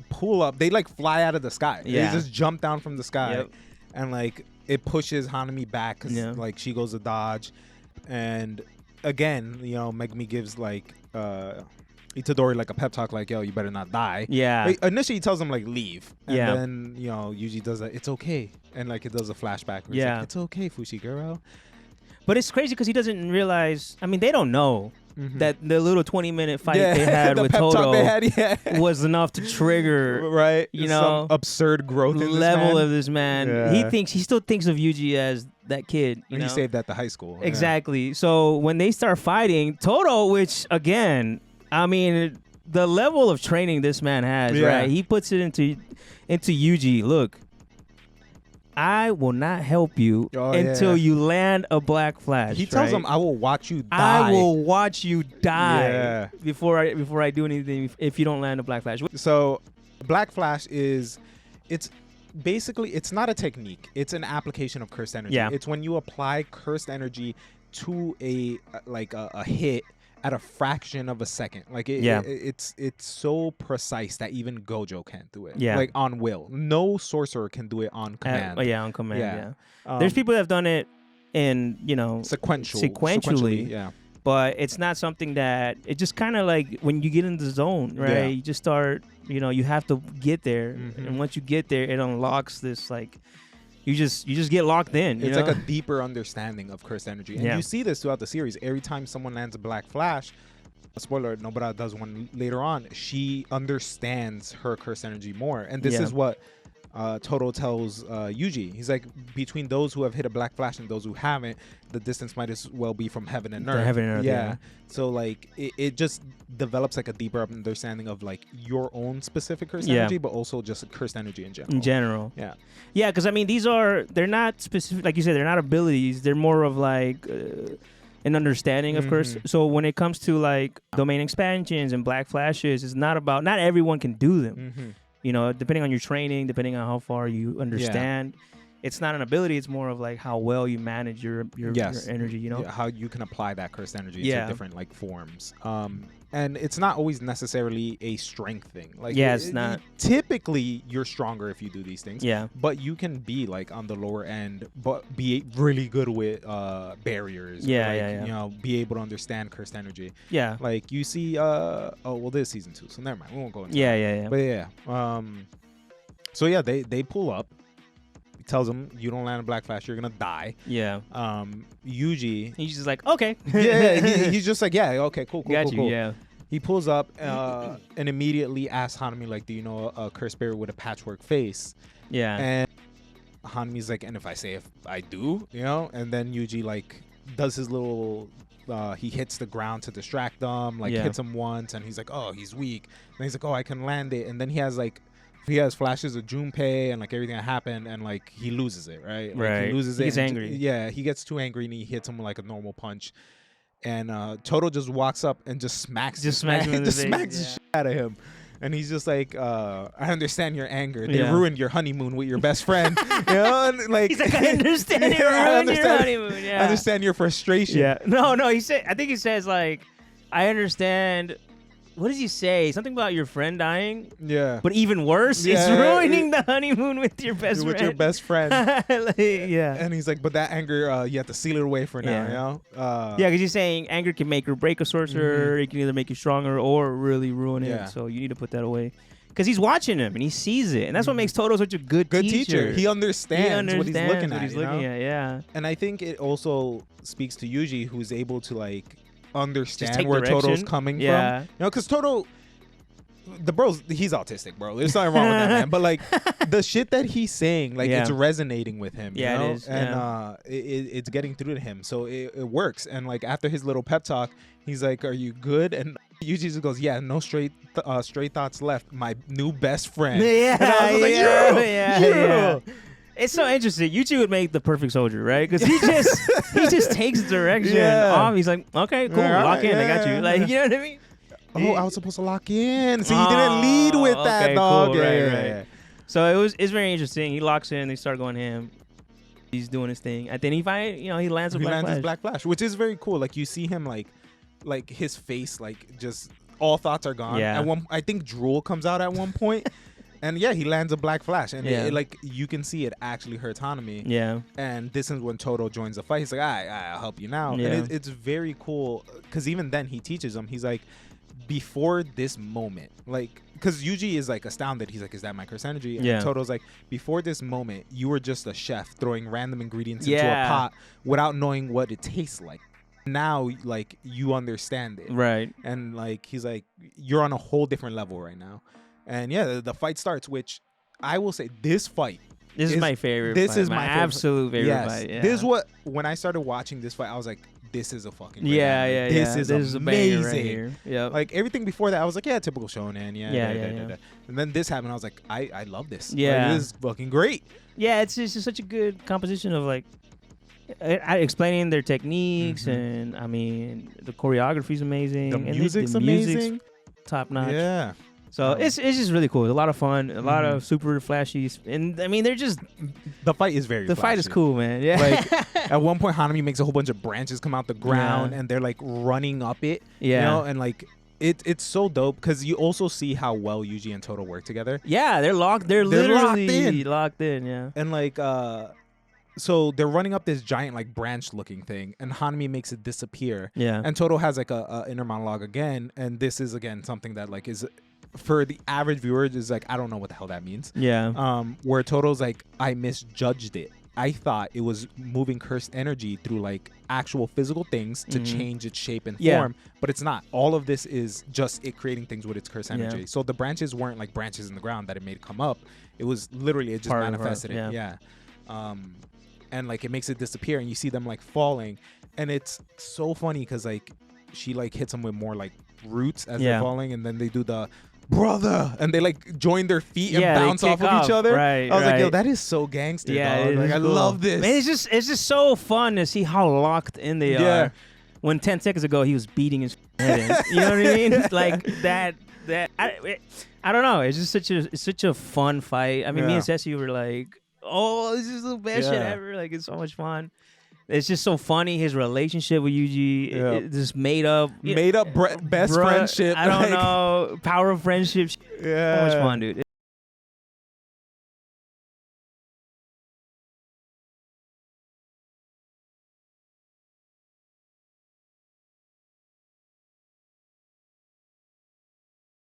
pull up. They like fly out of the sky. Yeah. They just jump down from the sky. Yep. And like it pushes Hanami back because like she goes to dodge. And again, you know, Megumi gives like Itadori like a pep talk, like, yo, you better not die. Yeah. Like, initially he tells him like leave. And Yeah. then, you know, Yuji does that. It's okay. And like it does a flashback where Yeah. like, it's okay, Fushiguro. But it's crazy because he doesn't realize. I mean, they don't know that the little 20-minute fight they had the with pep talk Todo they had, was enough to trigger, right? you know, some absurd growth in level this of this man. Yeah. He still thinks of Yuji as that kid. You know? He saved that to high school. Exactly. Yeah. So when they start fighting, Todo, which again, I mean, the level of training this man has, right? He puts it into Yuji. Look, I will not help you until you land a black flash. He tells him, "I will watch you die. I will watch you die before I do anything if you don't land a black flash." So, black flash it's basically, it's not a technique. It's an application of cursed energy. Yeah. It's when you apply cursed energy to a hit at a fraction of a second. Like it's so precise that even Gojo can't do it. Yeah. Like on will. No sorcerer can do it on command. On command. Yeah. There's people that have done it in, you know, sequentially. Yeah. But it's not something that it just kind of like when you get in the zone, right? Yeah. You just start, you know, you have to get there, and once you get there, it unlocks this like. You just get locked in. It's like a deeper understanding of cursed energy. And you see this throughout the series. Every time someone lands a black flash, spoiler, Nobara does one later on, she understands her cursed energy more. And this is what Todo tells Yuji. He's like, between those who have hit a black flash and those who haven't, the distance might as well be from heaven and earth. Heaven and earth, yeah. So like it just develops like a deeper understanding of like your own specific cursed energy, but also just cursed energy in general. Yeah, because I mean they're not specific, like you said, they're not abilities. They're more of like an understanding of curse. So when it comes to like domain expansions and black flashes, it's not everyone can do them. You know, depending on your training, depending on how far you understand. It's not an ability. It's more of like how well you manage your energy, you know? How you can apply that cursed energy to different like forms. And it's not always necessarily a strength thing. Like it's not. Typically, you're stronger if you do these things. Yeah. But you can be like on the lower end, but be really good with barriers. You know, be able to understand cursed energy. Yeah. Like you see, this is season 2, so never mind. We won't go into that. But so yeah, they pull up. Tells him, you don't land a black flash, you're gonna die. Yuji, he's just like, okay. He's just like, yeah, okay, cool. Yeah. He pulls up and immediately asks Hanami, like, do you know a cursed spirit with a patchwork face? Yeah. And Hanami's like, and if I do, you know? And then Yuji like does his little he hits the ground to distract them, like hits him once, and he's like, oh, he's weak. And he's like, oh, I can land it. And then he has flashes of Junpei and like everything that happened, and like he loses it, right? Like, he loses it. He gets angry. He gets too angry and he hits him with like a normal punch. And Todo just walks up and just smacks the shit out of him. And he's just like, I understand your anger. They ruined your honeymoon with your best friend. You know? And like, he's like, I understand your honeymoon. Yeah. I understand your frustration. Yeah. No, I think he says like, I understand. What does he say? Something about your friend dying? Yeah. But even worse, it's ruining the honeymoon with your best friend. With your best friend. Yeah. And he's like, but that anger, you have to seal it away for now, you know? Because he's saying anger can make or break a sorcerer. It can either make you stronger or really ruin it. So you need to put that away. Because he's watching him and he sees it. And that's what makes Todo such a good teacher. He understands what he's looking at. Yeah. And I think it also speaks to Yuji, who's able to like understand where Todo's coming from. You know, because Todo, he's autistic, bro. There's nothing wrong with that, man. But like the shit that he's saying, like it's resonating with him. You know? It is. And it's getting through to him. So it works. And like after his little pep talk, he's like, "Are you good?" And Yuji just goes, "Yeah, no straight thoughts left. My new best friend." And I was like, It's so interesting. Yuji would make the perfect soldier, right? Because he just takes direction off. He's like, okay, cool, lock in. I got you. Like, you know what I mean? Oh, I was supposed to lock in. So he didn't lead with that, dog. Cool. Right. So it's very interesting. He locks in. They start going ham. He's doing his thing. And then he lands a black flash. His black flash, which is very cool. Like you see him like his face like just all thoughts are gone. Yeah. I think drool comes out at one point. And yeah, he lands a black flash, and it, like you can see it actually hurts Hanami. Yeah. And this is when Todo joins the fight. He's like, I'll help you now. Yeah. And it's very cool because even then he teaches him. He's like, before this moment, like, because Yuji is like astounded. He's like, is that my curse energy? And Todo's like, before this moment, you were just a chef throwing random ingredients into a pot without knowing what it tastes like. Now, like, you understand it. Right. And like, he's like, you're on a whole different level right now. And yeah, the fight starts, which I will say this fight. This is my favorite This fight. is my absolute favorite fight. Yeah. This is what, when I started watching this fight, I was like, this is a fucking great anime. This is amazing. Right here. Yep. Like everything before that, I was like, yeah, typical shonen. Yeah. And then this happened. I was like, I love this. Yeah. Like, this is fucking great. Yeah, it's just such a good composition of like explaining their techniques, and I mean the choreography is amazing. The music's amazing. Top notch. Yeah. So it's just really cool. It's a lot of fun, a lot of super flashy, and I mean they're just the fight is very. The flashy. fight is cool, man. Yeah. Like at one point, Hanami makes a whole bunch of branches come out the ground, and they're like running up it. Yeah. You know, and like it's so dope because you also see how well Yuji and Todo work together. Yeah, they're locked. They're literally locked in. Yeah. And like so they're running up this giant like branch looking thing, and Hanami makes it disappear. Yeah. And Todo has like a inner monologue again, and this is again something that like is. For the average viewer, is like, I don't know what the hell that means. Yeah. Where Todo's like, I misjudged it. I thought it was moving cursed energy through like actual physical things to change its shape and form, but it's not. All of this is just it creating things with its cursed energy. So the branches weren't like branches in the ground that it made come up. It was literally, it just manifested it. Yeah. And like it makes it disappear, and you see them like falling, and it's so funny because like she like hits them with more like roots as they're falling, and then they do the brother, and they like join their feet and bounce off of each other. Right, I was like, yo, that is so gangster. Dog. Like, I love this. Man, it's just so fun to see how locked in they are. When 10 seconds ago he was beating his head in. You know what I mean? Like that. I don't know. It's just such a fun fight. I mean, me and Ceci were like, oh, this is the best shit ever. Like, it's so much fun. It's just so funny. His relationship with Yuji, just made up best friendship. I don't know, power of friendship. Yeah, So much fun, dude.